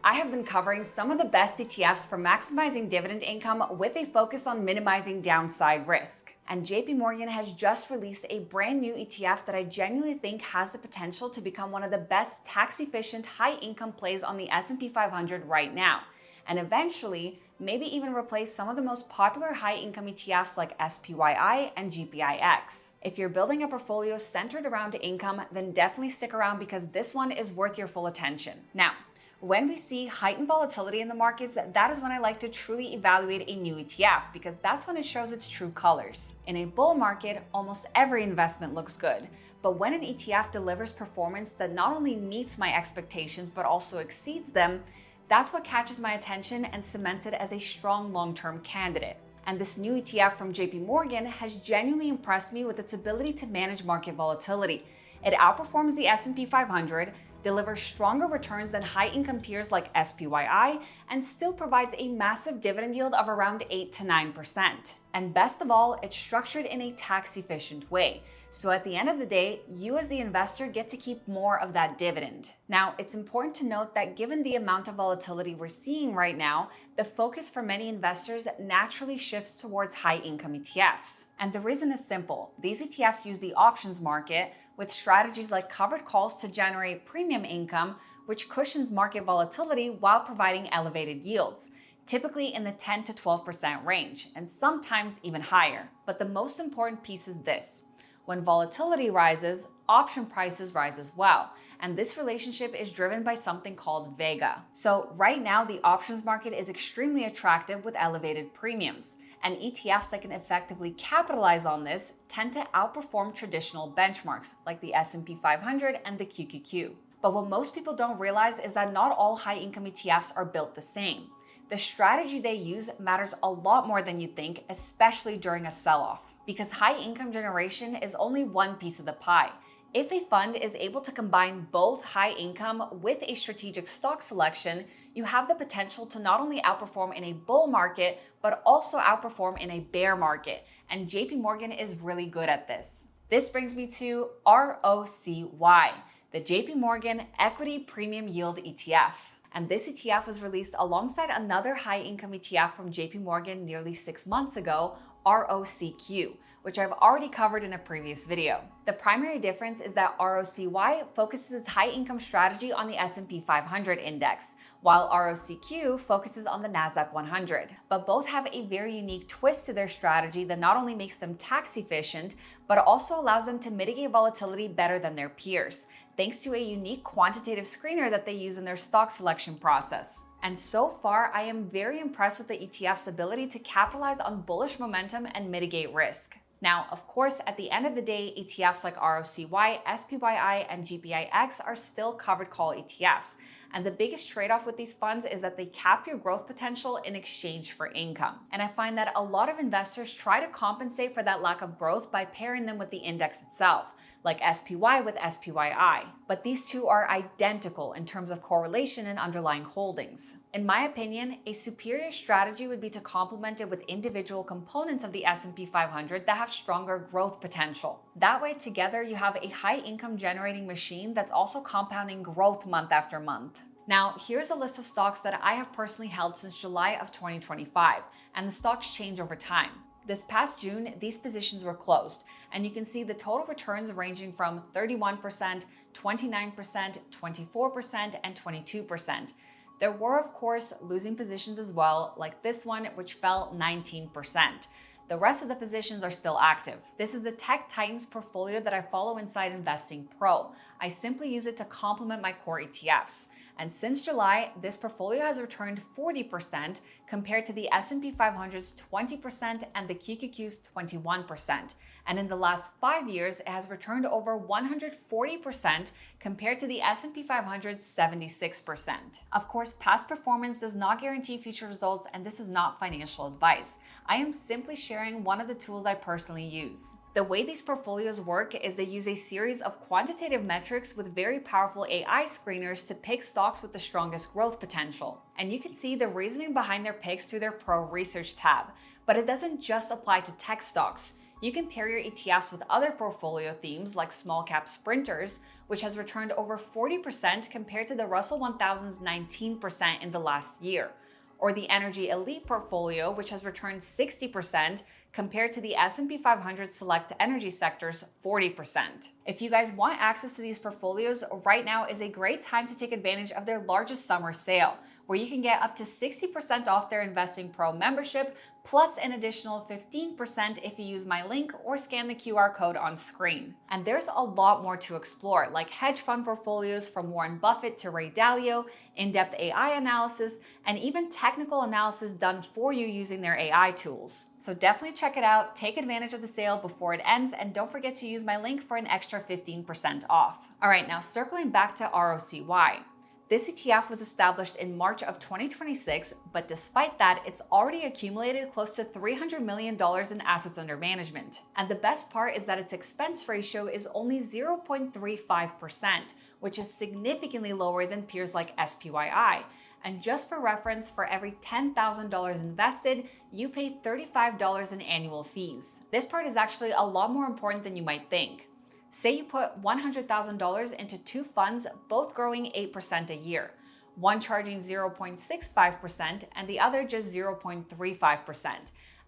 I have been covering some of the best ETFs for maximizing dividend income with a focus on minimizing downside risk. And JPMorgan has just released a brand new ETF that I genuinely think has the potential to become one of the best tax-efficient high-income plays on the S&P 500 right now, and eventually maybe even replace some of the most popular high-income ETFs like SPYI and GPIX. If you're building a portfolio centered around income, then definitely stick around because this one is worth your full attention. Now, when we see heightened volatility in the markets, that is when I like to truly evaluate a new ETF because that's when it shows its true colors. In a bull market, almost every investment looks good. But when an ETF delivers performance that not only meets my expectations but also exceeds them, that's what catches my attention and cements it as a strong long-term candidate. And this new ETF from JPMorgan has genuinely impressed me with its ability to manage market volatility. It outperforms the S&P 500, delivers stronger returns than high-income peers like SPYI, and still provides a massive dividend yield of around 8 to 9%. And best of all, it's structured in a tax-efficient way. So at the end of the day, you as the investor get to keep more of that dividend. Now, it's important to note that given the amount of volatility we're seeing right now, the focus for many investors naturally shifts towards high-income ETFs. And the reason is simple. These ETFs use the options market with strategies like covered calls to generate premium income, which cushions market volatility while providing elevated yields, typically in the 10 to 12% range, and sometimes even higher. But the most important piece is this. When volatility rises, option prices rise as well. And this relationship is driven by something called vega. So right now, the options market is extremely attractive with elevated premiums. And ETFs that can effectively capitalize on this tend to outperform traditional benchmarks like the S&P 500 and the QQQ. But what most people don't realize is that not all high-income ETFs are built the same. The strategy they use matters a lot more than you think, especially during a sell-off. Because high income generation is only one piece of the pie. If a fund is able to combine both high income with a strategic stock selection, you have the potential to not only outperform in a bull market, but also outperform in a bear market. And JPMorgan is really good at this. This brings me to ROCY, the JPMorgan Equity Premium Yield ETF. And this ETF was released alongside another high income ETF from JPMorgan nearly 6 months ago, ROCQ, which I've already covered in a previous video. The primary difference is that ROCY focuses its high-income strategy on the S&P 500 index, while ROCQ focuses on the Nasdaq 100. But both have a very unique twist to their strategy that not only makes them tax efficient, but also allows them to mitigate volatility better than their peers, thanks to a unique quantitative screener that they use in their stock selection process. And so far, I am very impressed with the ETF's ability to capitalize on bullish momentum and mitigate risk. Now, of course, at the end of the day, ETFs like ROCY, SPYI, and GPIX are still covered call ETFs. And the biggest trade-off with these funds is that they cap your growth potential in exchange for income. And I find that a lot of investors try to compensate for that lack of growth by pairing them with the index itself, like SPY with SPYI. But these two are identical in terms of correlation and underlying holdings. In my opinion, a superior strategy would be to complement it with individual components of the S&P 500 that have stronger growth potential. That way, together, you have a high income generating machine that's also compounding growth month after month. Now, here's a list of stocks that I have personally held since July of 2025, and the stocks change over time. This past June, these positions were closed, and you can see the total returns ranging from 31%, 29%, 24%, and 22%. There were, of course, losing positions as well, like this one, which fell 19%. The rest of the positions are still active. This is the Tech Titans portfolio that I follow inside Investing Pro. I simply use it to complement my core ETFs. And since July, this portfolio has returned 40% compared to the S&P 500's 20% and the QQQ's 21%. And in the last 5 years, it has returned over 140% compared to the S&P 500's 76%. Of course, past performance does not guarantee future results, and this is not financial advice. I am simply sharing one of the tools I personally use. The way these portfolios work is they use a series of quantitative metrics with very powerful AI screeners to pick stocks with the strongest growth potential. And you can see the reasoning behind their picks through their Pro Research tab. But it doesn't just apply to tech stocks. You can pair your ETFs with other portfolio themes like small cap sprinters, which has returned over 40% compared to the Russell 1000's 19% in the last year, or the Energy Elite portfolio, which has returned 60% compared to the S&P 500 Select Energy Sector's 40%. If you guys want access to these portfolios, right now is a great time to take advantage of their largest summer sale, where you can get up to 60% off their Investing Pro membership, plus an additional 15% if you use my link or scan the QR code on screen. And there's a lot more to explore, like hedge fund portfolios from Warren Buffett to Ray Dalio, in-depth AI analysis, and even technical analysis done for you using their AI tools. So definitely check it out, take advantage of the sale before it ends, and don't forget to use my link for an extra 15% off. All right, now circling back to ROCY. This ETF was established in March of 2026, but despite that, it's already accumulated close to $300 million in assets under management. And the best part is that its expense ratio is only 0.35%, which is significantly lower than peers like SPYI. And just for reference, for every $10,000 invested, you pay $35 in annual fees. This part is actually a lot more important than you might think. Say you put $100,000 into two funds, both growing 8% a year, one charging 0.65% and the other just 0.35%.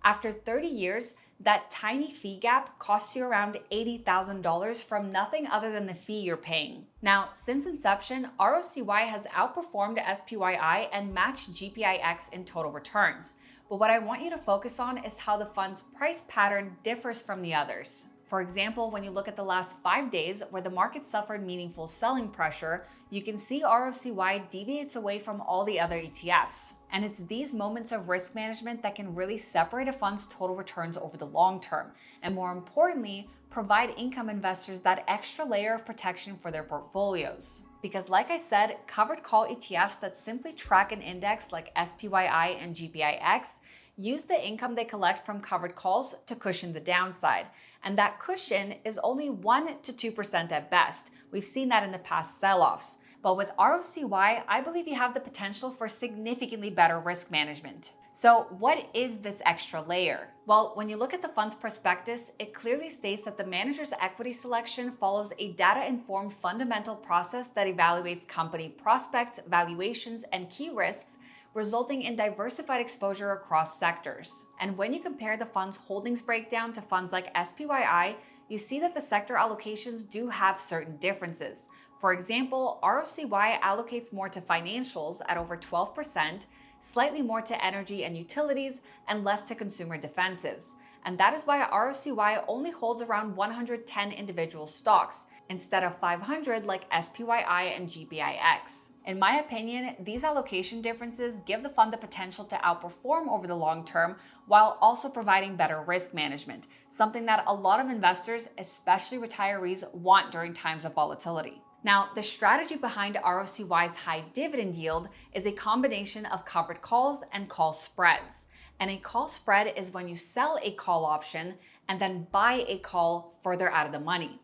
After 30 years, that tiny fee gap costs you around $80,000 from nothing other than the fee you're paying. Now, since inception, ROCY has outperformed SPYI and matched GPIX in total returns. But what I want you to focus on is how the fund's price pattern differs from the others. For example, when you look at the last 5 days where the market suffered meaningful selling pressure, you can see ROCY deviates away from all the other ETFs. And it's these moments of risk management that can really separate a fund's total returns over the long term, and more importantly, provide income investors that extra layer of protection for their portfolios. Because like I said, covered call ETFs that simply track an index like SPYI and GPIX use the income they collect from covered calls to cushion the downside. And that cushion is only 1 to 2% at best. We've seen that in the past sell-offs. But with ROCY, I believe you have the potential for significantly better risk management. So what is this extra layer? Well, when you look at the fund's prospectus, it clearly states that the manager's equity selection follows a data-informed fundamental process that evaluates company prospects, valuations, and key risks, resulting in diversified exposure across sectors. And when you compare the fund's holdings breakdown to funds like SPYI, you see that the sector allocations do have certain differences. For example, ROCY allocates more to financials at over 12%, slightly more to energy and utilities, and less to consumer defensives. And that is why ROCY only holds around 110 individual stocks, instead of 500 like SPYI and GPIX. In my opinion, these allocation differences give the fund the potential to outperform over the long term while also providing better risk management, something that a lot of investors, especially retirees, want during times of volatility. Now, the strategy behind ROCY's high dividend yield is a combination of covered calls and call spreads. And a call spread is when you sell a call option and then buy a call further out of the money.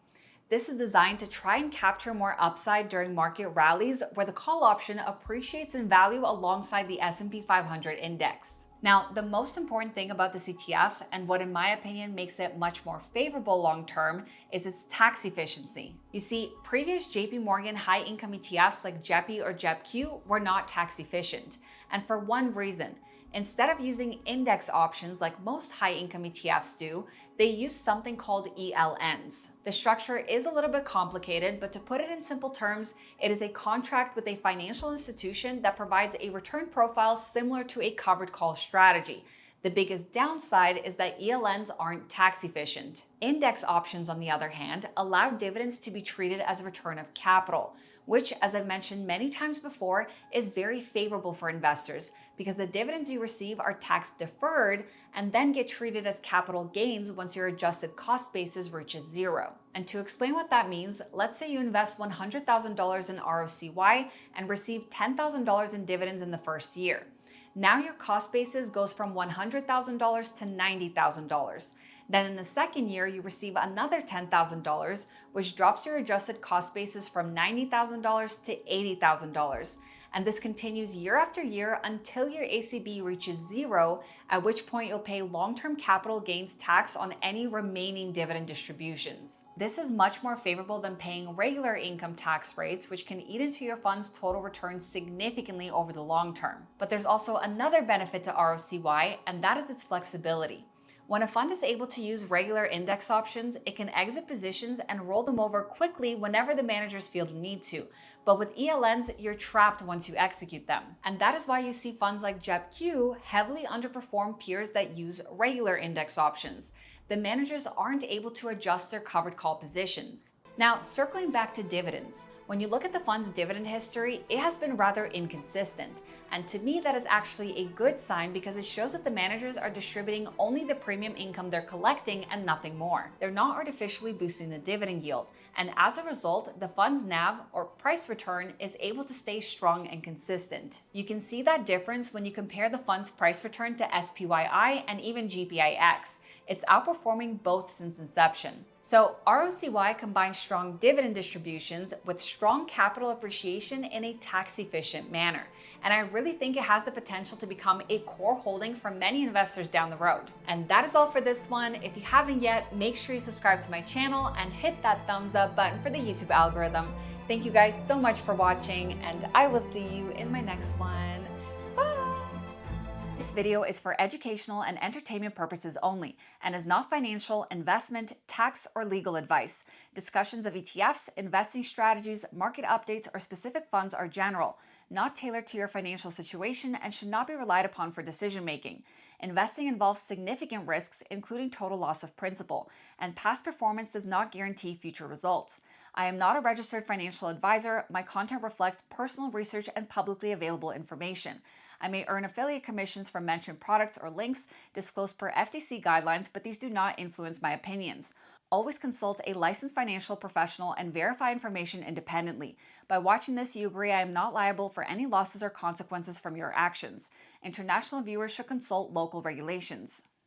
This is designed to try and capture more upside during market rallies where the call option appreciates in value alongside the S&P 500 index. Now, the most important thing about this ETF, and what in my opinion makes it much more favorable long-term, is its tax efficiency. You see, previous JPMorgan high-income ETFs like JEPI or JEPQ were not tax efficient, and for one reason. Instead of using index options like most high-income ETFs do, they use something called ELNs. The structure is a little bit complicated, but to put it in simple terms, it is a contract with a financial institution that provides a return profile similar to a covered call strategy. The biggest downside is that ELNs aren't tax efficient. Index options, on the other hand, allow dividends to be treated as a return of capital, which, as I've mentioned many times before, is very favorable for investors because the dividends you receive are tax deferred and then get treated as capital gains once your adjusted cost basis reaches zero. And to explain what that means, let's say you invest $100,000 in ROCY and receive $10,000 in dividends in the first year. Now your cost basis goes from $100,000 to $90,000. Then in the second year, you receive another $10,000, which drops your adjusted cost basis from $90,000 to $80,000. And this continues year after year until your ACB reaches zero, at which point you'll pay long-term capital gains tax on any remaining dividend distributions. This is much more favorable than paying regular income tax rates, which can eat into your fund's total return significantly over the long term. But there's also another benefit to ROCY, and that is its flexibility. When a fund is able to use regular index options, it can exit positions and roll them over quickly whenever the managers feel the need to. But with ELNs, you're trapped once you execute them. And that is why you see funds like JPIX heavily underperform peers that use regular index options. The managers aren't able to adjust their covered call positions. Now, circling back to dividends, when you look at the fund's dividend history, it has been rather inconsistent. And to me, that is actually a good sign because it shows that the managers are distributing only the premium income they're collecting and nothing more. They're not artificially boosting the dividend yield. And as a result, the fund's NAV, or price return, is able to stay strong and consistent. You can see that difference when you compare the fund's price return to SPYI and even GPIX. It's outperforming both since inception. So ROCY combines strong dividend distributions with strong capital appreciation in a tax-efficient manner. And I really think it has the potential to become a core holding for many investors down the road. And that is all for this one. If you haven't yet, make sure you subscribe to my channel and hit that thumbs up button for the YouTube algorithm. Thank you guys so much for watching, and I will see you in my next one. This video is for educational and entertainment purposes only and is not financial, investment, tax, or legal advice. Discussions of ETFs, investing strategies, market updates, or specific funds are general, not tailored to your financial situation, and should not be relied upon for decision-making. Investing involves significant risks, including total loss of principal, and past performance does not guarantee future results. I am not a registered financial advisor. My content reflects personal research and publicly available information. I may earn affiliate commissions from mentioned products or links disclosed per FTC guidelines, but these do not influence my opinions. Always consult a licensed financial professional and verify information independently. By watching this, you agree I am not liable for any losses or consequences from your actions. International viewers should consult local regulations.